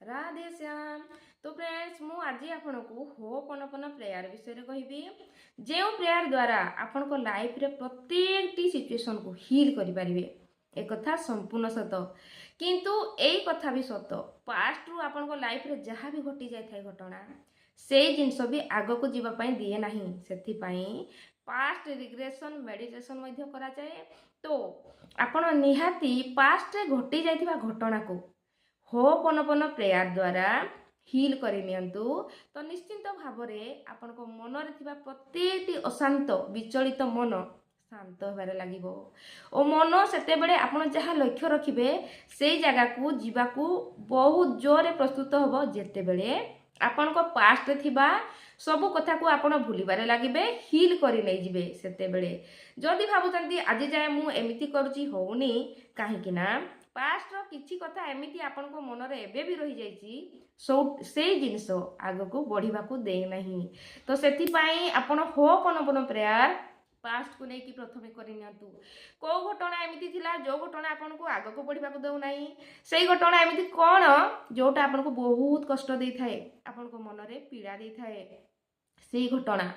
राधे श्याम। तो फ्रेंड्स मु आज आपण को होपनपन प्रेयर विषय कहबी जो प्रेयर द्वारा आपण को लाइफ रे प्रत्येक टी सिचुएशन को हील करि परिबे। एक कथा संपूर्ण सत किंतु एई कथा भी सत पास्ट रु आपण को लाइफ रे जहाँ भी घटी जाय थाय घटना से जिनस भी आगो को जीवा पई दिए नाही। सेथि पई पास्ट रिग्रेशन मेडिटेशन मध्य करा जाए। तो आपण निहाती पास्ट रे घटी जायथिबा घटना को होपनपन प्रेयर द्वारा हिल करनियंतु तो निश्चिंत भाव आपण को मन रे प्रत्येक अशांत विचलित मन शांत होबार लागिबो ओ मन सेते बेले आपण जहाँ लक्ष्य रखिबे से जगह को जीवाकू बहुत जोरे प्रस्तुत होबो। जेते बेले आपण को पास्ट रे थिबा सब कथा को आपण भूलिबारे लागिबे हिल करि नै जिबे। सेते बेले जदि भाबुचंती आज जाय मु एमिति करूची होउनी काहे ना पास्ट रो किछि कथा एमिति आपण को मन रे एबे भी रही जाईची से जिनस आगो को बढ़िबा को दे नाही। तो सेति पई आपण होपनपन प्रेयर पास्ट को लेकी प्रथमे करनियंतु को घटना एमिति थिला जो घटना आपण को आगो को बढ़िबा को दउ नाही। सेई घटना एमिति कोन जोटा आपण को बहुत कष्ट देई थाए आपण को मन रे पीड़ा देई थाए। सेई घटना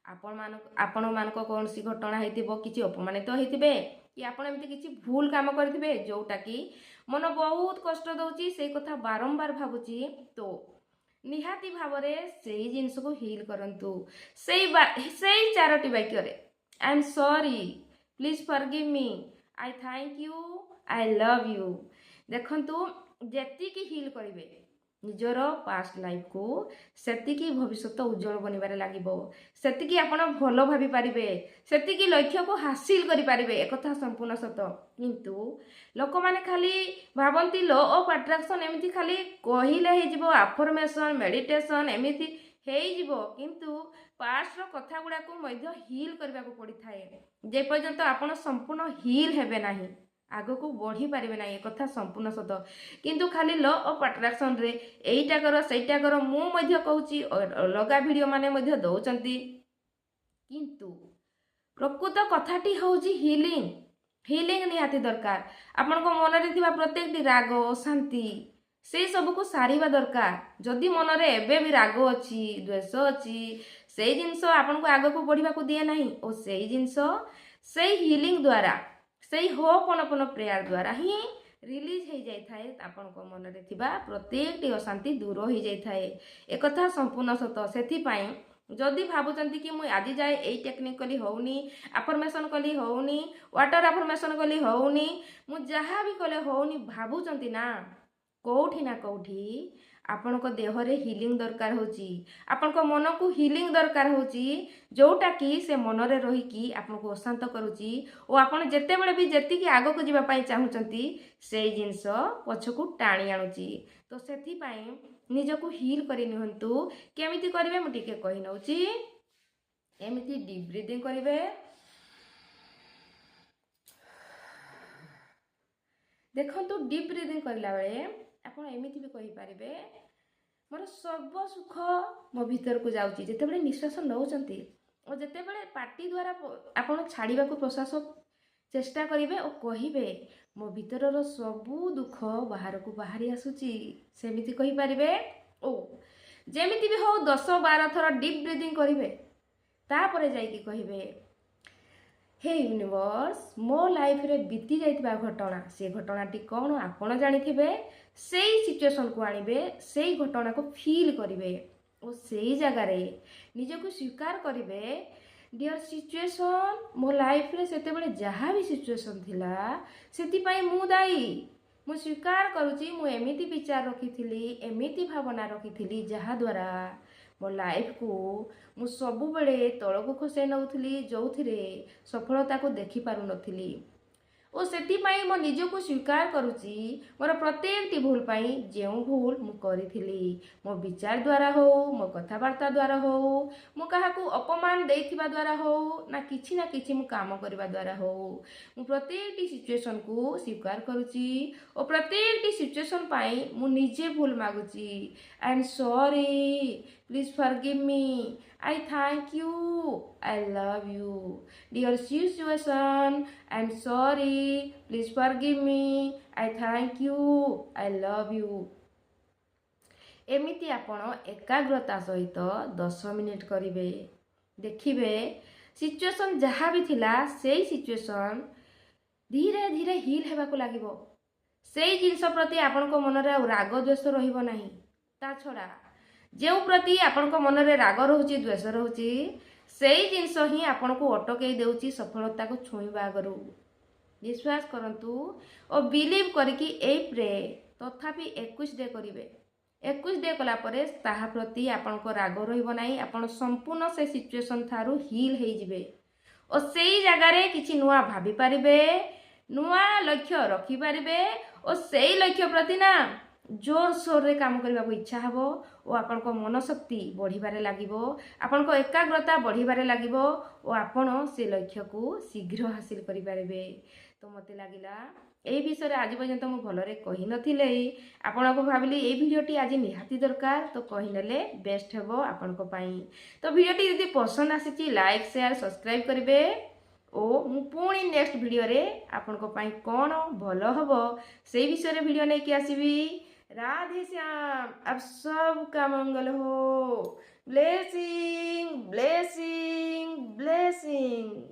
आपण मान को कौन सी घटना हेतिबो किछि अपमानित हेतिबे कि आपण एमिति किछि भूल काम करथिबे जोटा कि मन बहुत कष्ट दउची से कथा बारंबार भाबुची। तो निहाती भावरे सेई जिंस को हील करंतु सेई चारोटी वाक्य रे आई am sorry please forgive me I thank you I love you. देखंतु जेति की हील करिवे निजर पास्ट लाइफ को सेतिकी भविष्यत उज्जवल बनिबारे लागिबो। सेतिकी आपण भलो भाबी पारिबे सेतिकी लक्ष्य को हासिल करि पारिबे। एक कथा संपूर्ण सत किंतु लोक माने खाली भाबंती लॉ ऑफ अट्रैक्शन एमिति खाली कहिले हे जिवो अफर्मेशन मेडिटेशन एमिति हे जिवो किंतु पास्ट रो कथा गुडा को मध्य हील करबा को पड़ी थाए। जे पर्यंत आपण संपूर्ण हील हेबे नाही आगो को बढ़ी पारे ना। एक कथा संपूर्ण सत किंतु खाली लॉ ऑफ अट्रैक्शन रे एइटा करो सेइटा करो मु मध्य कहूची लगा वीडियो माने मध्य दउचंती किंतु प्रकृत कथाटी होउची हीलिंग। हीलिंग निहाती दरकार। आपण को मन रे थिबा प्रत्येक टी राग शांति से सब को सारिबा दरकार। जदि मन रे एबे भी राग अछि द्वेष अछि से जिंस आपण को आगो को बढ़िबा को दिए नाही। ओ से जिंस से हीलिंग द्वारा से होपनपन प्रेयर द्वारा ही रिलीज हो जाए थाए। आपण को मन रे थिबा प्रत्येक टी अशांति दूर हो जाए थाए। एक कथा संपूर्ण सत। सेथि पई जदि भाबुचंती कि मु आज जाए एई टेक्निक कली होउनी अफर्मेशन कली होउनी वाटर अफर्मेशन कली होउनी मु जहाँ भी कले होउनी भाबुचंती ना कोठी ना कोठी आपण को देह रे हीलिंग दरकार होची। आपण को मन को हीलिंग दरकार होची जोटा कि से मन रे रही कि आपण को अशांत करूची और आपण जेते बेले भी जेति कि आगो को जीवा पई चाहुचंती से जिंस पछ को टाणी आनुची। तो सेथि पई निज को हील करि निहंतु केमिति करिवे मु टिके कहि नउची। एमिति डीप ब्रीथिंग करिवे। देखंतु डीप ब्रीथिंग करला बेले आपण एमिति भी कहि पारिबे मोर सब सुख मो भीतर को जाउची। जेते बेले निश्वास नउचंती और जेते बेले पार्टी द्वारा आपण छाड़ीबा को प्रयास चेष्टा करिवे और कहिबे मो भीतर रो सब दुख बाहर को बाहरी आसुची सेमिति कहि पारिबे। ओ जेमिति भी हो 10-12 थर डीप ब्रीथिंग करिवे तापरे जाई कि कहिबे हे यूनिवर्स मो लाइफ रे बीती जाइतिबा घटना से घटनाटी कौन आपण जानिथिबे सेई सिचुएशन को आनिबे सेई घटना को फील करिवे और सेई जगह रे निज को स्वीकार करिवे डियर सिचुएशन मो लाइफ रे सेते बेले जहाँ भी सिचुएशन थिला सेति पई मु दाई मु स्वीकार करूची मु एमिति विचार रखिथिली एमिति भावना रखिथिली जहाँ द्वारा मो लाइफ को मु सबु बेले तळको खसे नउथली जोथिरे सफलता को देखि पारु नथिली। और सेति पई मो निज को स्वीकार करूची मोर प्रत्येक टी भूल पई जेउ भूल मु करिथिली मो विचार द्वारा हो मो कथावार्ता द्वारा हो मु कहा को अपमान देइथिबा द्वारा हो ना किछि मु काम करबा द्वारा हो मु प्रत्येक टी सिचुएशन को स्वीकार करूची और प्रत्येक टी सिचुएशन पई मु निजे भूल मागुची। I am sorry please forgive me I thank you I love you dear situation I'm sorry please forgive me I thank you I love you। एमिति आपण एकाग्रता सहित 10 मिनिट करिवे देखिबे सिचुएशन जहाँ भी थिला सेई सिचुएशन धीरे धीरे हिल हेबाकू लागिबो सेई जिनस प्रति आपनको मनरे आ राग द्वेष रहिबो नाही ता छडा जेउ प्रति आपनको मनरे राग रहउची द्वेष रहउची सेई जिनस ही आपनको अटकई देउची सफलता को छुईबा आगरू विश्वास करंतु और बिलीव करके ए प्रे तथापि 21 डे करिवे 21 डे कला परे ताहा प्रति आपनको राग रहिबो नाही आपण संपूर्ण से सिचुएशन थारू हिल हेई जिवे और सेई जगह रे किछि नुआ भाबी पारिबे नुआ लक्ष्य रखी पारिबे और सेई लक्ष्य प्रति ना जोर सोर रे काम करबा को इच्छा हबो और आपनको मन शक्ति बढ़िबारे लागिबो आपनको एकाग्रता बढ़िबारे लागिबो और आपण से लक्ष्य को शीघ्र हासिल करि पारिबे तो मते लागिला ए विषय आज पर्यंत मु भलरे कहि नथिले आपण को भाबिली ए भिडियोटी आज निहाती दरकार तो कहि नेले बेस्ट हेबो आपण को पई तो भिडियोटी यदि पसंद आसीची लाइक शेयर सब्सक्राइब करिवे ओ मु पुणी नेक्स्ट भिडियो रे आपण को पई कोन भलो हबो से विषय रे भिडियो नै कि आसीबी राधे श्याम अब सब का मंगल हो ब्लेसिंग ब्लेसिंग ब्लेसिंग।